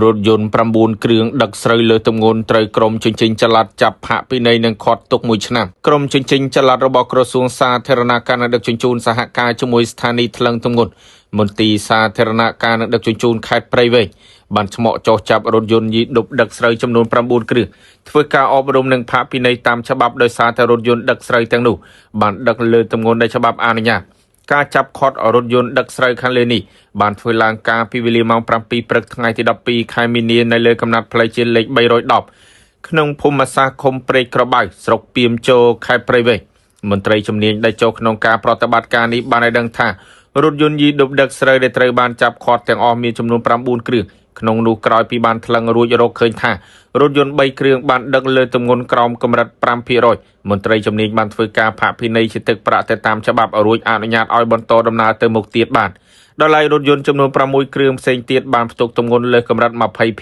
รถยนต์ประมูลเครื่องดักស្រូវលើទម្ងន់ត្រូវក្រុមជញ្ជីងចល័តចាប់ហាក់ពីនៃនឹងខត់ទុកមួយឆ្នាំក្រុមជញ្ជីងចល័តរបស់ក្រសួងសាធារណការនិងដឹកជញ្ជូនសហការជាមួយស្ថានីយ៍ថ្លឹងទម្ងន់មន្ទីរសាធារណការនិងដឹកជញ្ជូនខេត្តព្រៃវែងបានឆ្មក់ចោះចាប់រថយន្តយីដុបដឹកស្រូវចំនួន9គ្រឿងធ្វើការអប់រំនិងផាកពិន័យតាមច្បាប់ដោយសារតែរថយន្តដឹកស្រូវទាំងនោះបានដឹកលើទម្ងន់ដែលច្បាប់អនុញ្ញាតការចាប់ខត់រថយន្តដឹកស្រូវខាងលើនេះបានធ្វើឡើងការពីវេលាម៉ោង 7 ព្រឹកថ្ងៃទី 12 ខែមីនានៅលើកំណត់ផ្លូវជាតិលេខ 310 ក្នុងភូមិសាស្ត្រឃុំព្រែកក្របៅស្រុកពីមជោខេត្តព្រៃវែងមន្ត្រីជំនាញដែលចូលក្នុងការប្រតិបត្តិការនេះបានឲ្យដឹងថារថយន្តយីដុបដឹកស្រូវដែលត្រូវបានចាប់ខត់ទាំងអស់មានចំនួន 9 គ្រឿងក្នុងនោះក្រោយពីបានថ្លឹងរួចរកឃើញថារថយន្ត 3 គ្រឿងបានដឹកលើទម្ងន់ក្រោមកម្រិត 5% មន្ត្រីជំនាញបានធ្វើការផាកពិន័យជាទឹកប្រាក់ទៅតាមច្បាប់រួចអនុញ្ញាតឲ្យបន្តដំណើរទៅមុខទៀតបានដល់ឡែករថយន្តចំនួន 6 គ្រឿងផ្សេងទៀតបានផ្ទុកទម្ងន់លើកម្រិត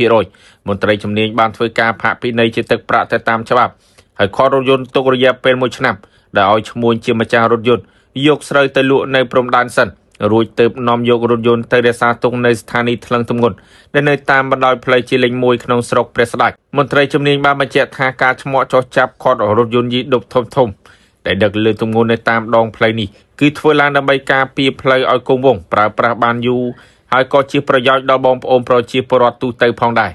20% មន្ត្រីជំនាញបានធ្វើការផាកពិន័យជាទឹកប្រាក់ទៅតាមច្បាប់ហើយខត់រថយន្តទុករយៈពេល1ឆ្នាំដែលឲ្យឈ្មួញជាម្ចាស់រថយន្តយកស្រូវទៅលក់នៅព្រំដែនសិនរួចទើបនាំយករថយន្តទៅរក្សាទុកនៅស្ថានីយ៍ថ្លឹងទម្ងន់ដែលនៅតាមបណ្ដោយផ្លូវជាលេខ 1 ក្នុងស្រុកព្រះស្ដេចមន្ត្រីជំនាញបានបញ្ជាក់ថាការឆ្មក់ចោះចាប់ខត់រថយន្តយីដុបធំដែលដឹកលើទម្ងន់នៅតាមដងផ្លូវនេះគឺធ្វើឡើងដើម្បីការពារផ្លូវឲ្យគង់វង្សប្រើប្រាស់បានយូរហើយក៏ជាប្រយោជន៍ដល់បងប្អូនប្រជាពលរដ្ឋទូទៅផងដែរ